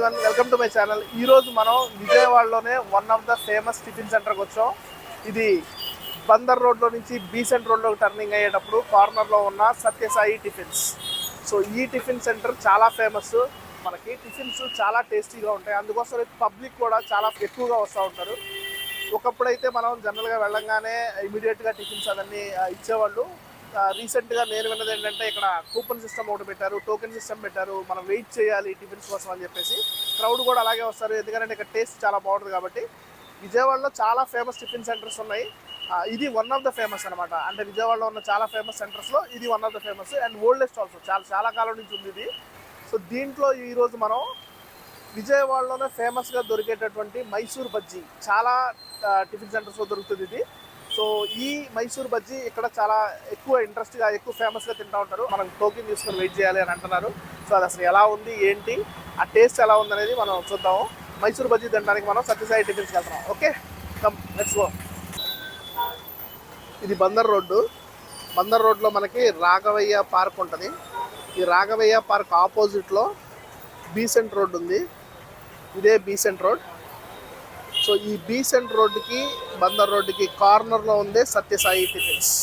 Everyone, welcome to my channel. ఈరోజు మనం విజయవాడలోనే one of the famous tiffin సెంటర్కి వచ్చాం. ఇది బందర్ రోడ్లో నుంచి బీసెంట్ రోడ్లోకి టర్నింగ్ అయ్యేటప్పుడు కార్నర్లో ఉన్న సత్యసాయి టిఫిన్స్. సో ఈ టిఫిన్ సెంటర్ చాలా ఫేమస్. మనకి టిఫిన్స్ చాలా టేస్టీగా ఉంటాయి, అందుకోసం పబ్లిక్ కూడా చాలా ఎక్కువగా వస్తూ ఉంటారు. ఒకప్పుడైతే మనం జనరల్గా వెళ్ళంగానే ఇమీడియట్గా టిఫిన్స్ అవన్నీ ఇచ్చేవాళ్ళు. రీసెంట్గా నేను విన్నది ఏంటంటే ఇక్కడ కూపన్ సిస్టమ్ ఒకటి పెట్టారు, టోకెన్ సిస్టమ్ పెట్టారు. మనం వెయిట్ చేయాలి టిఫిన్స్ కోసం అని చెప్పేసి. క్రౌడ్ కూడా అలాగే వస్తారు, ఎందుకంటే ఇక్కడ టేస్ట్ చాలా బాగుంటుంది కాబట్టి. విజయవాడలో చాలా ఫేమస్ టిఫిన్ సెంటర్స్ ఉన్నాయి. ఇది వన్ ఆఫ్ ద ఫేమస్ అనమాట. అంటే విజయవాడలో ఉన్న చాలా ఫేమస్ సెంటర్స్లో ఇది one of the famous and oldest also. చాలా కాలం నుంచి ఉంది ఇది. సో దీంట్లో ఈరోజు మనం విజయవాడలోనే ఫేమస్గా దొరికేటటువంటి మైసూర్ బజ్జీ చాలా టిఫిన్ సెంటర్స్లో దొరుకుతుంది ఇది. సో ఈ మైసూర్ బజ్జీ ఇక్కడ చాలా ఎక్కువ ఇంట్రెస్ట్గా ఎక్కువ ఫేమస్గా తింటూ ఉంటారు. మనం టోకెన్ తీసుకొని వెయిట్ చేయాలి అని అంటున్నారు. సో అది అసలు ఎలా ఉంది ఏంటి, ఆ టేస్ట్ ఎలా ఉంది అనేది మనం చూద్దాము. మైసూర్ బజ్జీ తినడానికి మనం సత్యసాయి టిఫిన్స్కి వెళ్తున్నాం. Okay, come let's go. ఇది బందర్ రోడ్డు. బందర్ రోడ్లో మనకి రాఘవయ్య పార్క్ ఉంటుంది. ఈ రాఘవయ్య పార్క్ ఆపోజిట్లో బీసెంట్ రోడ్ ఉంది. ఇదే బీసెంట్ రోడ్. సో ఈ బీసెంట్ రోడ్డుకి బందర్ రోడ్డుకి కార్నర్లో ఉందే సత్యసాయి టిఫిన్స్.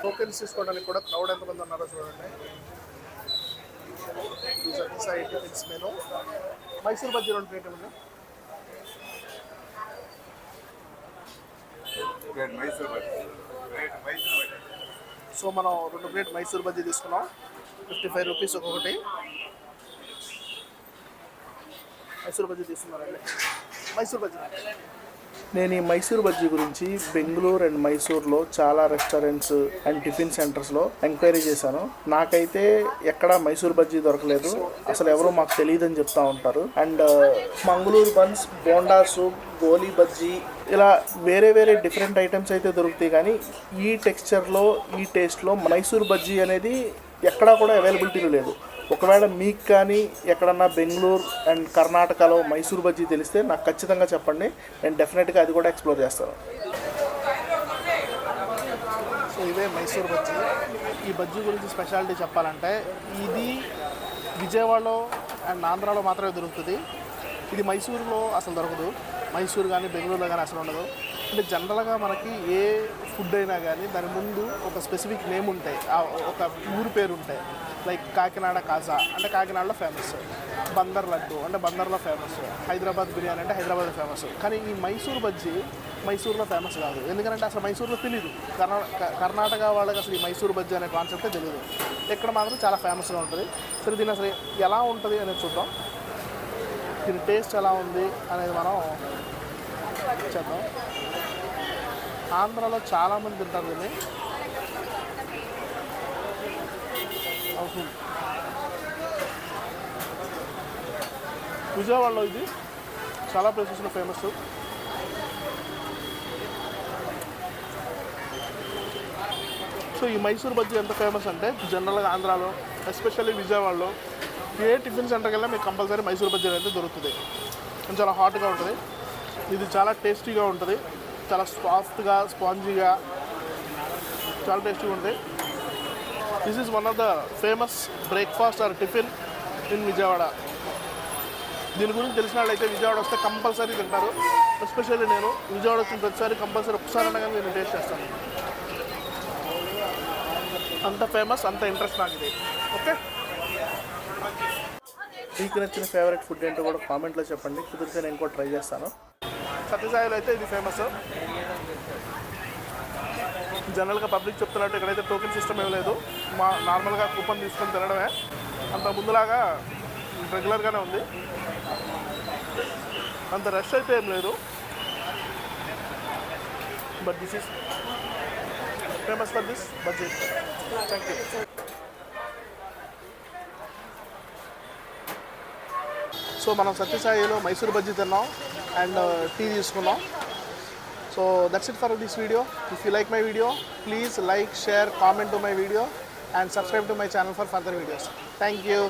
టోకెన్స్ తీసుకోవడానికి కూడా క్రౌడ్ ఎంతమంది ఉన్నారో చూడండి. ఈ Satyasai tiffins menu. Mysore bajji 2 plate ఉంది. సో మనం 2 ప్లేట్ మైసూర్ బజ్జీ తీసుకున్నాం. 55 రూపీస్ ఒక్కొక్కటి. మైసూర్ బజ్జీ తీసుకున్నారండి. మైసూర్ బజ్జీ. నేను ఈ మైసూర్ బజ్జీ గురించి బెంగళూరు అండ్ మైసూర్లో చాలా రెస్టారెంట్స్ అండ్ టిఫిన్ సెంటర్స్లో ఎంక్వైరీ చేశాను. నాకైతే ఎక్కడ మైసూర్ బజ్జీ దొరకలేదు. అసలు ఎవరో మాకు తెలియదని చెప్తా ఉంటారు. And Mangalore buns, bonda soup, goli bajji ఇలా వేరే డిఫరెంట్ ఐటమ్స్ అయితే దొరుకుతాయి. కానీ ఈ టెక్స్చర్లో ఈ టేస్ట్లో మైసూర్ బజ్జీ అనేది ఎక్కడా కూడా అవైలబిలిటీలో లేదు. ఒకవేళ మీకు కానీ ఎక్కడన్నా బెంగళూరు అండ్ కర్ణాటకలో మైసూర్ బజ్జీ తెలిస్తే నాకు ఖచ్చితంగా చెప్పండి. నేను డెఫినెట్గా అది కూడా ఎక్స్ప్లోర్ చేస్తాను. సో ఇవే మైసూర్ బజ్జీ. ఈ బజ్జీ గురించి స్పెషాలిటీ చెప్పాలంటే ఇది విజయవాడలో అండ్ ఆంధ్రాలో మాత్రమే దొరుకుతుంది. ఇది మైసూరులో అసలు దొరకదు. మైసూరు కానీ బెంగళూరులో కానీ అసలు ఉండదు. అంటే జనరల్గా మనకి ఏ ఫుడ్ అయినా కానీ దాని ముందు ఒక స్పెసిఫిక్ నేమ్ ఉంటాయి, ఒక ఊరు పేరు ఉంటాయి. లైక్ కాకినాడ కాజా అంటే కాకినాడలో ఫేమస్, బందర్ లడ్డు అంటే బందర్లో ఫేమస్, హైదరాబాద్ బిర్యానీ అంటే హైదరాబాద్లో ఫేమస్. కానీ ఈ మైసూర్ బజ్జీ మైసూర్లో ఫేమస్ కాదు. ఎందుకంటే అసలు మైసూర్లో తెలియదు. కర్ణాటక వాళ్ళకి అసలు ఈ మైసూర్ బజ్జీ అనే కాన్సెప్టే తెలియదు. ఇక్కడ మాత్రం చాలా ఫేమస్గా ఉంటుంది. సరే దీని అసలు ఎలా ఉంటుంది అనేది చూద్దాం. దీని టేస్ట్ ఎలా ఉంది అనేది మనం చేద్దాం. ఆంధ్రాలో చాలామంది తింటారు దీన్ని. విజయవాడలో ఇది చాలా ప్లేసెస్లో ఫేమస్. సో ఈ మైసూర్ బజ్జీ ఎంత ఫేమస్ అంటే జనరల్గా ఆంధ్రాలో ఎస్పెషల్లీ విజయవాడలో ఏ టిఫిన్ సెంటర్కి వెళ్ళినా మీకు కంపల్సరీ మైసూర్ బజ్జీ అయితే దొరుకుతుంది. చాలా హాట్గా ఉంటుంది. ఇది చాలా టేస్టీగా ఉంటుంది. చాలా సాఫ్ట్గా స్పాంజీగా చాలా టేస్టీగా ఉంటుంది. This is one of the famous breakfast or tiffin in Vijayawada. దీని గురించి తెలిసిన వాళ్ళైతే విజయవాడ వస్తే కంపల్సరీ తింటారు. ఎస్పెషల్లీ నేను విజయవాడ వచ్చిన ప్రతిసారి కంపల్సరీ ఒకసారి అనగానే నేను టేస్ట్ చేస్తాను. అంత ఫేమస్, అంత ఇంట్రెస్ట్ నాకు ఇది. ఓకే, మీకు నచ్చిన ఫేవరెట్ ఫుడ్ ఏంటో కూడా కామెంట్లో చెప్పండి. కుదిరితే నేను కూడా ట్రై చేస్తాను. సత్యసాయిలో అయితే ఇది ఫేమస్. జనరల్గా పబ్లిక్ చెప్తున్నట్టు ఇక్కడైతే టోకెన్ సిస్టమ్ ఏం లేదు. నార్మల్గా కూపన్ తీసుకొని తినడమే. అంత ముందులాగా రెగ్యులర్గానే ఉంది. అంత రష్ అయితే ఏం లేదు. But this is famous for this bajji. Thank you. So మనం సత్యసాయిలో మైసూర్ బజ్జీ తిన్నాం అండ్ టీ తీసుకున్నాం. So that's it for this video. If you like my video, please like, share, comment to my video and subscribe to my channel for further videos. Thank you.